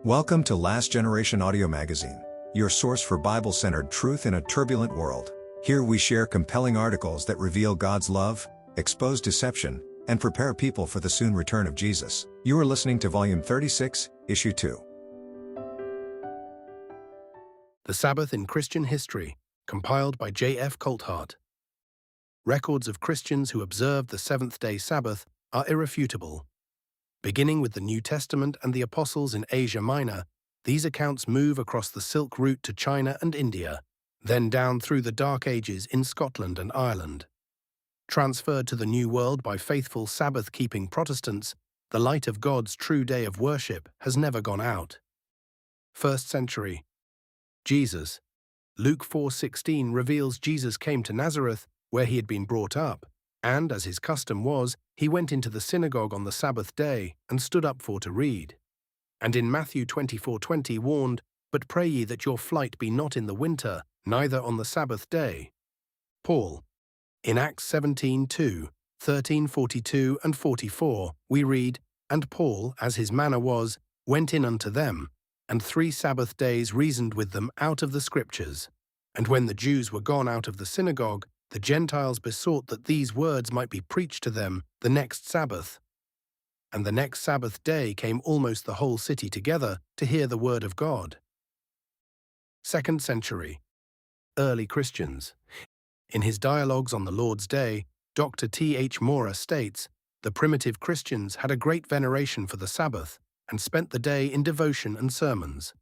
Welcome to Last Generation Audio Magazine, your source for Bible-centered truth in a turbulent world. Here we share compelling articles that reveal God's love, expose deception, and prepare people for the soon return of Jesus. You are listening to Volume 36, Issue 2. The Sabbath in Christian History, compiled by J.F. Coulthart. Records of Christians who observed the seventh-day Sabbath are irrefutable. Beginning with the New Testament and the Apostles in Asia Minor, these accounts move across the Silk Route to China and India, then down through the Dark Ages in Scotland and Ireland. Transferred to the New World by faithful Sabbath-keeping Protestants, the light of God's true day of worship has never gone out. First century. Jesus. Luke 4:16 reveals Jesus came to Nazareth, where he had been brought up, and, as his custom was, he went into the synagogue on the Sabbath day and stood up for to read. And in Matthew 24:20 warned, "But pray ye that your flight be not in the winter, neither on the Sabbath day." Paul. In Acts 17:2, 13:42 and 44, we read, "And Paul, as his manner was, went in unto them, and 3 Sabbath days reasoned with them out of the Scriptures. And when the Jews were gone out of the synagogue, the Gentiles besought that these words might be preached to them the next Sabbath. And the next Sabbath day came almost the whole city together to hear the word of God." Second century. Early Christians. In his Dialogues on the Lord's Day, Dr. T.H. Maurer states, "The primitive Christians had a great veneration for the Sabbath and spent the day in devotion and sermons.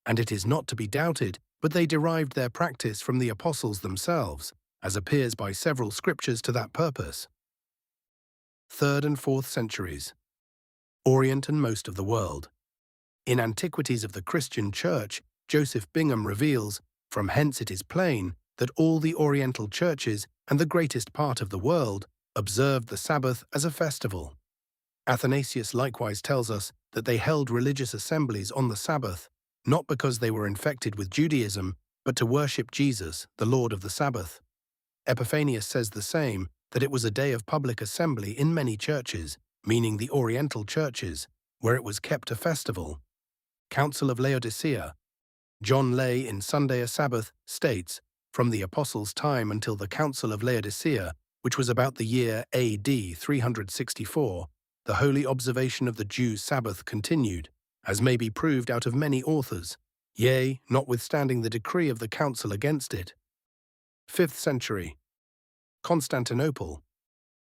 And it is not to be doubted, but they derived their practice from the apostles themselves, as appears by several scriptures to that purpose." Third and fourth centuries. Orient and most of the world. In Antiquities of the Christian Church, Joseph Bingham reveals, "From hence it is plain that all the Oriental churches and the greatest part of the world observed the Sabbath as a festival." Athanasius likewise tells us that they held religious assemblies on the Sabbath, not because they were infected with Judaism, but to worship Jesus, the Lord of the Sabbath. Epiphanius says the same, that it was a day of public assembly in many churches, meaning the Oriental churches, where it was kept a festival. Council of Laodicea. John Lay in Sunday a Sabbath states, "From the Apostles' time until the Council of Laodicea, which was about the year AD 364, the holy observation of the Jews' Sabbath continued, as may be proved out of many authors, yea, notwithstanding the decree of the council against it." Fifth century. Constantinople.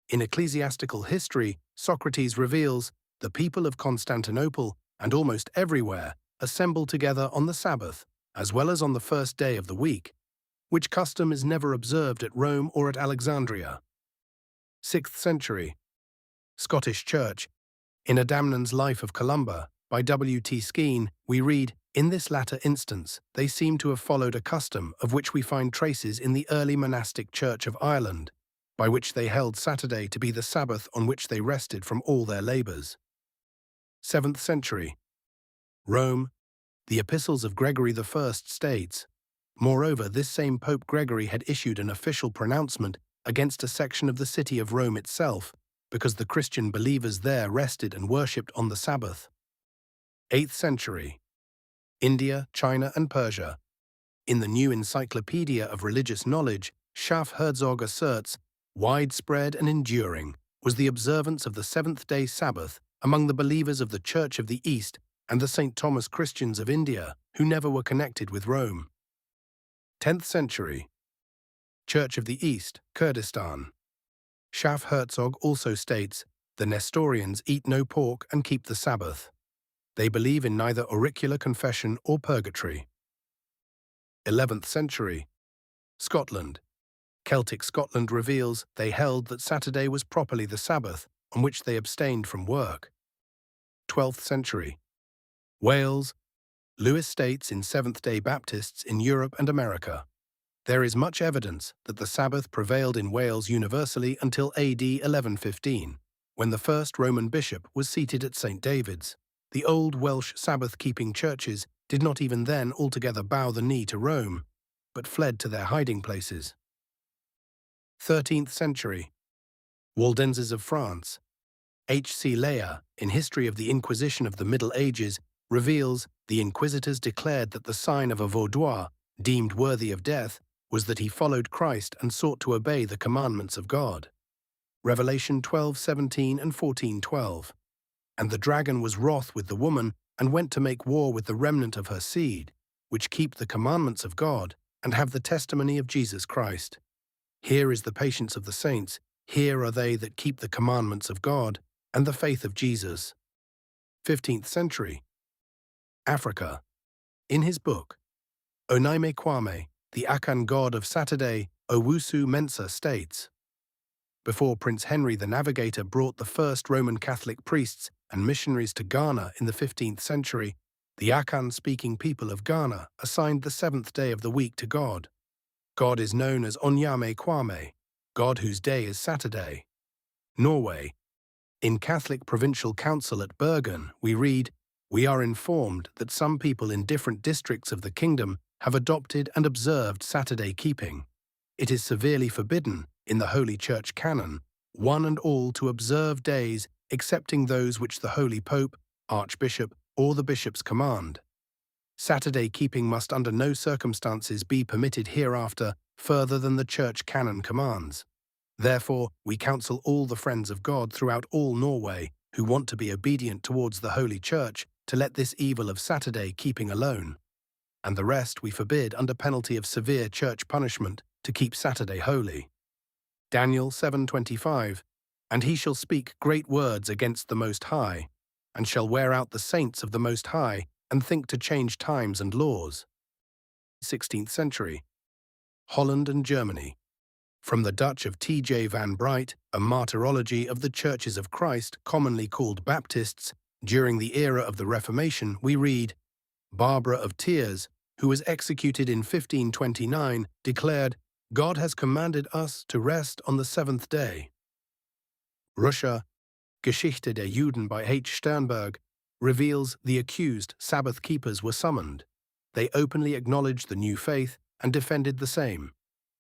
In ecclesiastical history, Socrates reveals, "The people of Constantinople, and almost everywhere, assemble together on the Sabbath, as well as on the first day of the week, which custom is never observed at Rome or at Alexandria." Sixth century. Scottish Church. In Adamnan's Life of Columba, by W.T. Skene, we read, "In this latter instance, they seem to have followed a custom of which we find traces in the early monastic Church of Ireland, by which they held Saturday to be the Sabbath on which they rested from all their labours." Seventh century. Rome. The Epistles of Gregory I states, "Moreover, this same Pope Gregory had issued an official pronouncement against a section of the city of Rome itself, because the Christian believers there rested and worshipped on the Sabbath." Eighth century. India, China, and Persia. In the New Encyclopedia of Religious Knowledge, Schaff Herzog asserts, "Widespread and enduring was the observance of the seventh-day Sabbath among the believers of the Church of the East and the St. Thomas Christians of India, who never were connected with Rome." 10th century. Church of the East, Kurdistan. Schaff Herzog also states, "The Nestorians eat no pork and keep the Sabbath. They believe in neither auricular confession or purgatory." 11th century. Scotland. Celtic Scotland reveals they held that Saturday was properly the Sabbath, on which they abstained from work. 12th century. Wales. Lewis states in Seventh-day Baptists in Europe and America, "There is much evidence that the Sabbath prevailed in Wales universally until AD 1115, when the first Roman bishop was seated at St. David's. The old Welsh Sabbath-keeping churches did not even then altogether bow the knee to Rome, but fled to their hiding places." 13th century. Waldenses of France. H.C. Leah, in History of the Inquisition of the Middle Ages, reveals the inquisitors declared that the sign of a Vaudois, deemed worthy of death, was that he followed Christ and sought to obey the commandments of God. Revelation 12:17 and 14:12. And the dragon was wroth with the woman, and went to make war with the remnant of her seed, which keep the commandments of God, and have the testimony of Jesus Christ. Here is the patience of the saints, here are they that keep the commandments of God, and the faith of Jesus. 15th century. Africa. In his book, Onaime Kwame, the Akan god of Saturday, Owusu Mensah states, before Prince Henry the Navigator brought the first Roman Catholic priests and missionaries to Ghana in the 15th century, the Akan-speaking people of Ghana assigned the seventh day of the week to God. God is known as Onyame Kwame, God whose day is Saturday. Norway. In Catholic Provincial Council at Bergen, we read, "We are informed that some people in different districts of the kingdom have adopted and observed Saturday keeping. It is severely forbidden, in the Holy Church canon, one and all to observe days excepting those which the Holy Pope, Archbishop, or the bishops command. Saturday keeping must under no circumstances be permitted hereafter further than the Church canon commands. Therefore, we counsel all the friends of God throughout all Norway who want to be obedient towards the Holy Church to let this evil of Saturday keeping alone. And the rest we forbid under penalty of severe church punishment to keep Saturday holy." Daniel 7:25, "And he shall speak great words against the Most High, and shall wear out the saints of the Most High, and think to change times and laws." 16th century. Holland and Germany. From the Dutch of T.J. van Bright, a martyrology of the Churches of Christ, commonly called Baptists, during the era of the Reformation, we read, Barbara of Thiers, who was executed in 1529, declared, "God has commanded us to rest on the seventh day." Russia, Geschichte der Juden by H. Sternberg, reveals the accused Sabbath keepers were summoned. They openly acknowledged the new faith and defended the same.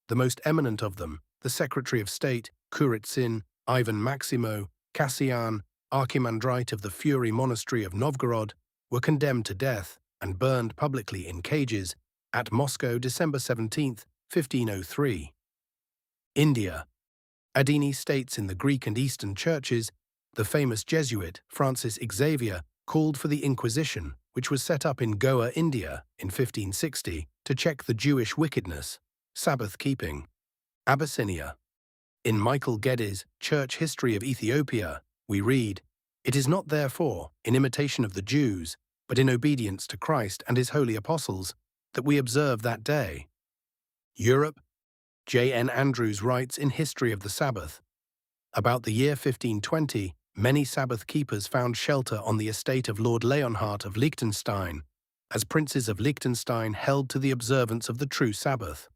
The most eminent of them, the Secretary of State, Kuritzin, Ivan Maximo, Cassian, Archimandrite of the Fury Monastery of Novgorod, were condemned to death and burned publicly in cages at Moscow December 17, 1503. India. Adini states in the Greek and Eastern churches, the famous Jesuit Francis Xavier called for the Inquisition, which was set up in Goa, India, in 1560, to check the Jewish wickedness, Sabbath keeping. Abyssinia. In Michael Geddes' Church History of Ethiopia, we read, "It is not therefore, in imitation of the Jews, but in obedience to Christ and his holy apostles, that we observe that day." Europe. J. N. Andrews writes in History of the Sabbath, about the year 1520, many Sabbath keepers found shelter on the estate of Lord Leonhardt of Liechtenstein, as princes of Liechtenstein held to the observance of the true Sabbath.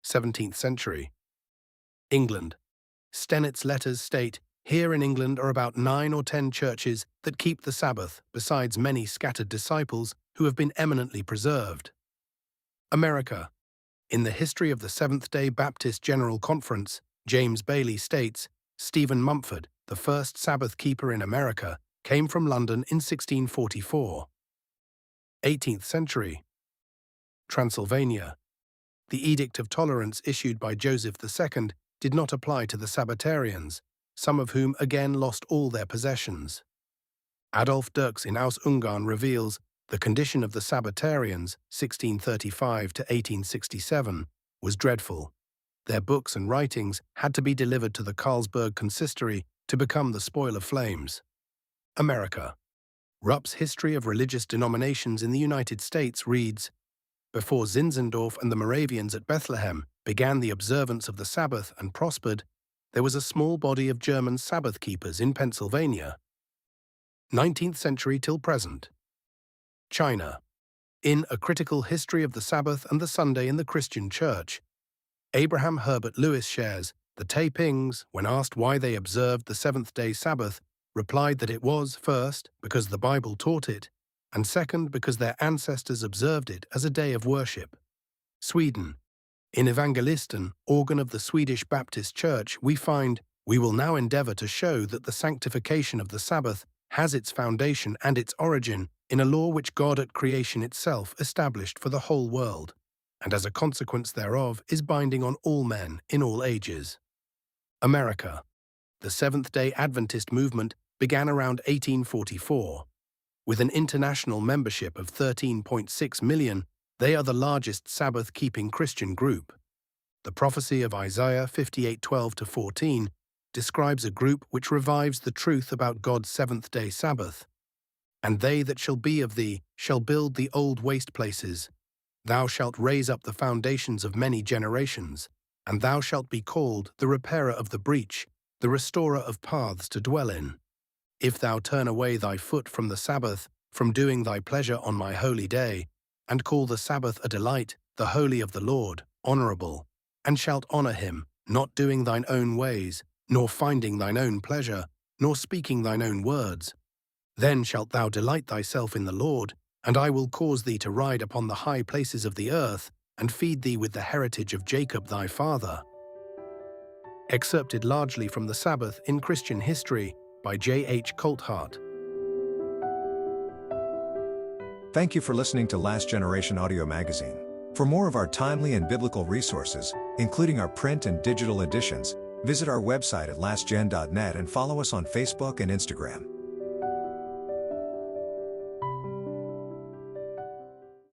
17th century. England. Stennett's letters state, "Here in England are about 9 or 10 churches that keep the Sabbath, besides many scattered disciples who have been eminently preserved." America. In the History of the Seventh-day Baptist General Conference, James Bailey states, Stephen Mumford, the first Sabbath keeper in America, came from London in 1644. 18th century. Transylvania. The Edict of Tolerance issued by Joseph II did not apply to the Sabbatarians, some of whom again lost all their possessions. Adolf Dirks in Aus-Ungarn reveals, the condition of the Sabbatarians, 1635 to 1867, was dreadful. Their books and writings had to be delivered to the Carlsberg consistory to become the spoil of flames. America. Rupp's History of Religious Denominations in the United States reads, before Zinzendorf and the Moravians at Bethlehem began the observance of the Sabbath and prospered, there was a small body of German Sabbath keepers in Pennsylvania. 19th century till present. China. In A Critical History of the Sabbath and the Sunday in the Christian Church, Abraham Herbert Lewis shares, the Taipings, when asked why they observed the seventh-day Sabbath, replied that it was, first, because the Bible taught it, and second, because their ancestors observed it as a day of worship. Sweden. In Evangelisten, organ of the Swedish Baptist Church, we find, we will now endeavor to show that the sanctification of the Sabbath has its foundation and its origin in a law which God at creation itself established for the whole world, and as a consequence thereof is binding on all men in all ages. America. The Seventh-day Adventist movement began around 1844. With an international membership of 13.6 million, they are the largest Sabbath-keeping Christian group. The prophecy of Isaiah 58:12-14 describes a group which revives the truth about God's seventh-day Sabbath. And they that shall be of thee shall build the old waste places. Thou shalt raise up the foundations of many generations, and thou shalt be called the repairer of the breach, the restorer of paths to dwell in. If thou turn away thy foot from the Sabbath, from doing thy pleasure on my holy day, and call the Sabbath a delight, the holy of the Lord, honorable, and shalt honor him, not doing thine own ways, nor finding thine own pleasure, nor speaking thine own words, then shalt thou delight thyself in the Lord, and I will cause thee to ride upon the high places of the earth, and feed thee with the heritage of Jacob thy father. Excerpted largely from the Sabbath in Christian History by J.H. Colthart. Thank you for listening to Last Generation Audio Magazine. For more of our timely and biblical resources, including our print and digital editions, visit our website at lastgen.net and follow us on Facebook and Instagram.